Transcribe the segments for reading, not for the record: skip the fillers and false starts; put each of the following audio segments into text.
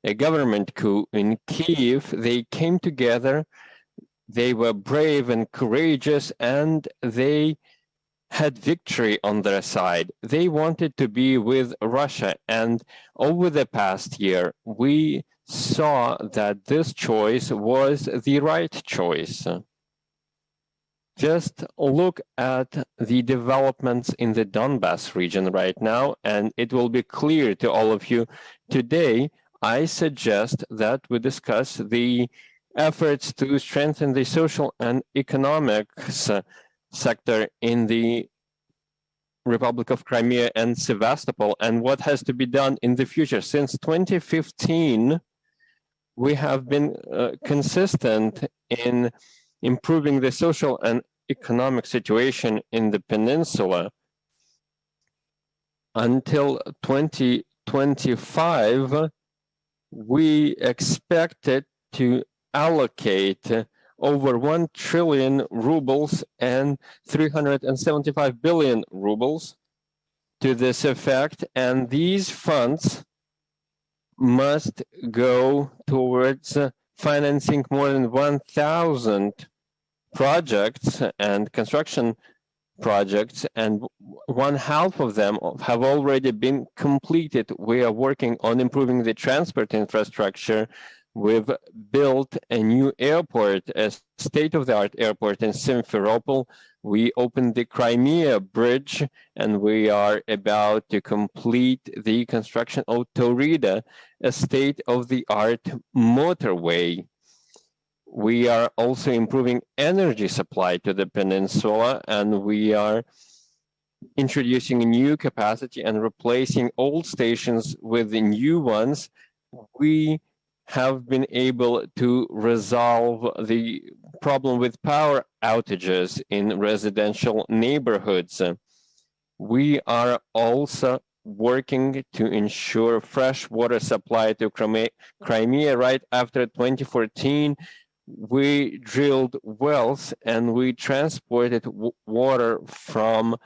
a government coup in Kiev. They came together, they were brave and courageous, and they had victory on their side. They wanted to be with Russia, and over the past year, we saw that this choice was the right choice. Just look at the developments in the Donbas region right now, and it will be clear to all of you. Today, I suggest that we discuss the efforts to strengthen the social and economics sector in the Republic of Crimea and Sevastopol, and what has to be done in the future. Since 2015, we have been consistent in improving the social and economic situation in the peninsula. Until 2025, we expected to allocate over 1 trillion rubles and 375 billion rubles to this effect, and these funds must go towards financing more than 1,000 projects and construction projects, and 1/2 of them have already been completed. We are working on improving the transport infrastructure. We've built a new airport, a state-of-the-art airport in Simferopol. We opened the Crimea bridge, and we are about to complete the construction of Taurida, a state-of-the-art motorway. We are also improving energy supply to the peninsula, and we are introducing new capacity and replacing old stations with the new ones. We have been able to resolve the problem with power outages in residential neighborhoods. We are also working to ensure fresh water supply to Crimea. Right after 2014, we drilled wells and we transported water from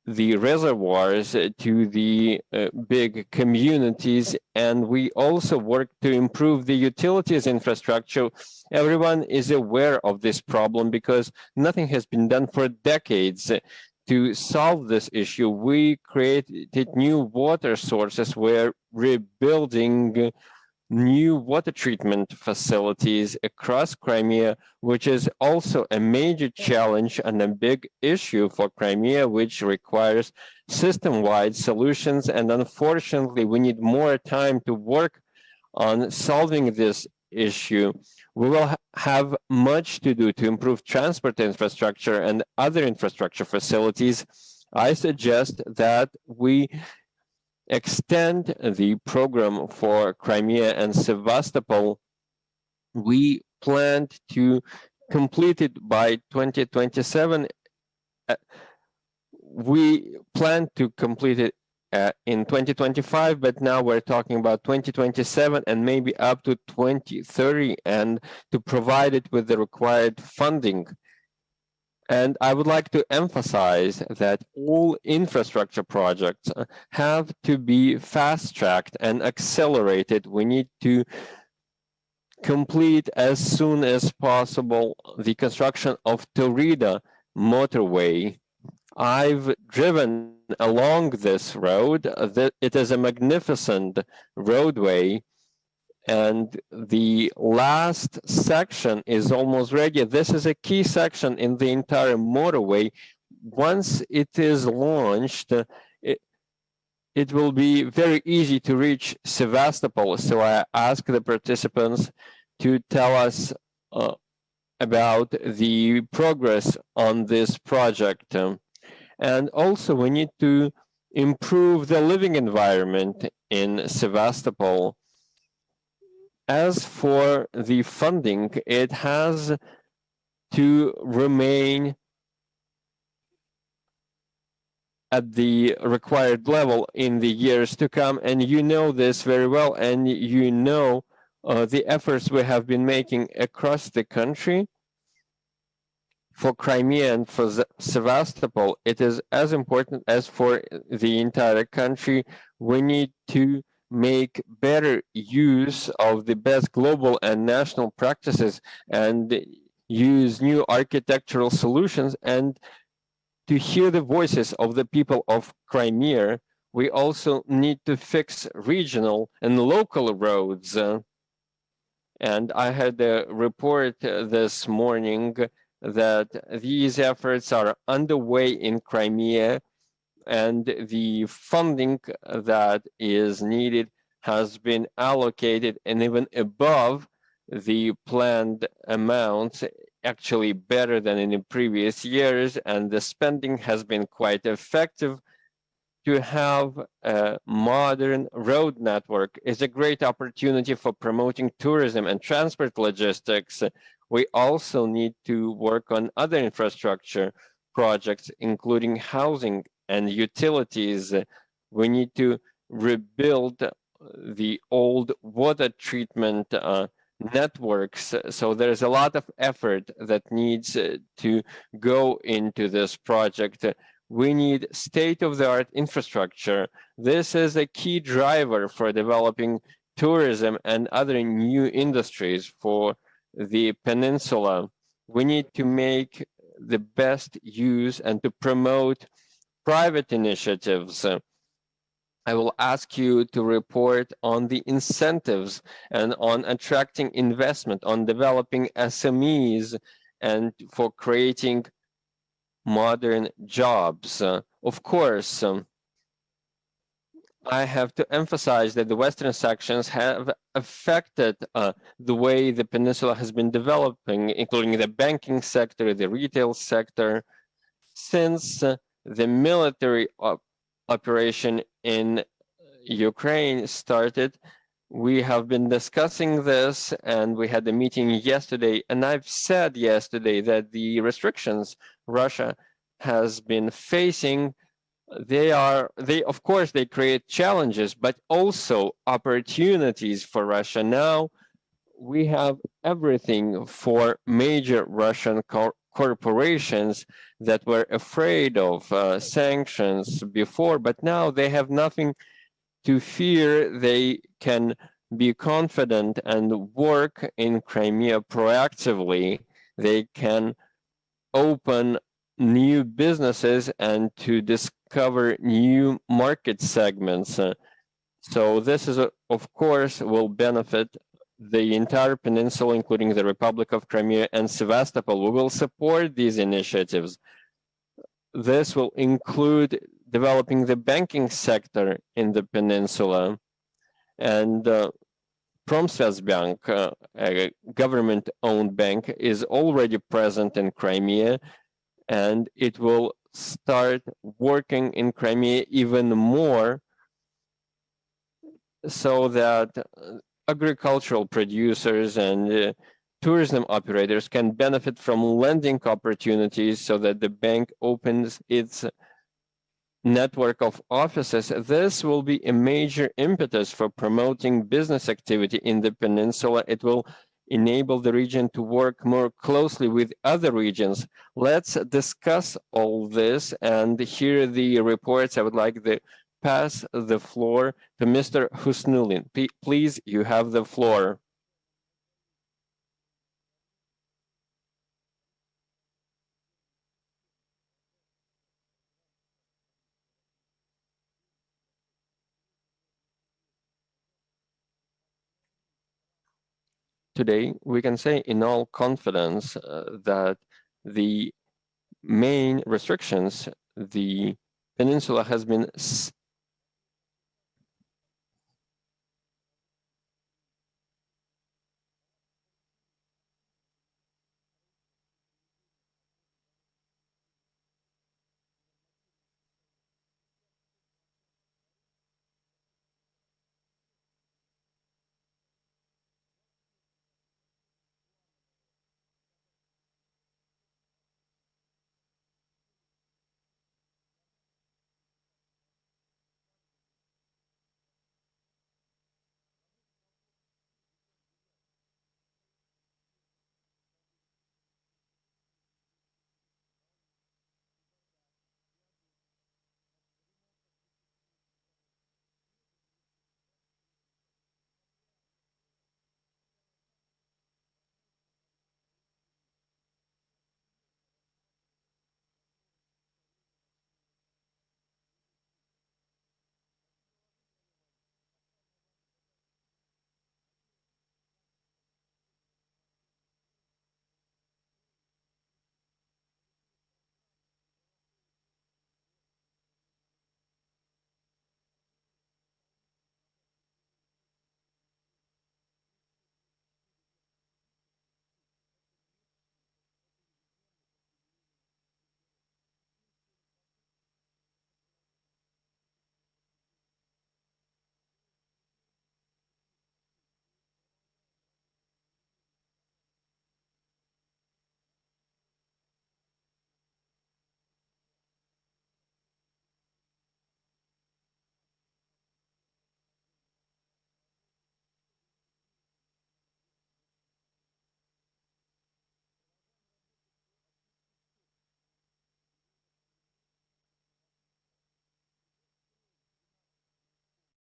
the reservoirs to the big communities, and we also work to improve the utilities infrastructure. Everyone is aware of this problem because nothing has been done for decades to solve this issue. We created new water sources. We're rebuilding new water treatment facilities across Crimea, which is also a major challenge and a big issue for Crimea, which requires system-wide solutions. And unfortunately, we need more time to work on solving this issue. We will have much to do to improve transport infrastructure and other infrastructure facilities. I suggest that we extend the program for Crimea and Sevastopol. We planned to complete it by 2027. We plan to complete it in 2025, but now we're talking about 2027 and maybe up to 2030, and to provide it with the required funding. And I would like to emphasize that all infrastructure projects have to be fast-tracked and accelerated. We need to complete as soon as possible the construction of Taurida motorway. I've driven along this road. It is a magnificent roadway, and the last section is almost ready. This is a key section in the entire motorway. Once it is launched, it will be very easy to reach Sevastopol. So I ask the participants to tell us about the progress on this project. And also we need to improve the living environment in Sevastopol. As for the funding, it has to remain at the required level in the years to come. And you know this very well, and you know the efforts we have been making across the country. For Crimea and for Sevastopol, it is as important as for the entire country. We need to make better use of the best global and national practices and use new architectural solutions, and to hear the voices of the people of Crimea, we also need to fix regional and local roads. And I had a report this morning that these efforts are underway in Crimea, and the funding that is needed has been allocated and even above the planned amounts, actually better than in the previous years, and the spending has been quite effective. To have a modern road network is a great opportunity for promoting tourism and transport logistics. We also need to work on other infrastructure projects, including housing and utilities. We need to rebuild the old water treatment networks. So there's a lot of effort that needs to go into this project. We need state-of-the-art infrastructure. This is a key driver for developing tourism and other new industries for the peninsula. We need to make the best use and to promote private initiatives. I will ask you to report on the incentives and on attracting investment, on developing SMEs, and for creating modern jobs. Of course, I have to emphasize that the Western sanctions have affected the way the peninsula has been developing, including the banking sector, the retail sector, since the military operation in Ukraine started. We have been discussing this, and we had a meeting yesterday, and I've said yesterday that the restrictions Russia has been facing, they of course they create challenges, but also opportunities for Russia. Now we have everything for major Russian corporations that were afraid of sanctions before, but now they have nothing to fear. They can be confident and work in Crimea proactively. They can open new businesses and to discover new market segments. So this is, of course, will benefit the entire peninsula, including the Republic of Crimea and Sevastopol. We will support these initiatives. This will include developing the banking sector in the peninsula, and Pромsvязьbank, a government-owned bank, is already present in Crimea, and it will start working in Crimea even more, so that agricultural producers and tourism operators can benefit from lending opportunities, so that the bank opens its network of offices. This will be a major impetus for promoting business activity in the peninsula. It will enable the region to work more closely with other regions. Let's discuss all this and hear the reports. I would like to pass the floor to Mr. Husnulin. Please, you have the floor. Today, we can say in all confidence that the main restrictions the peninsula has been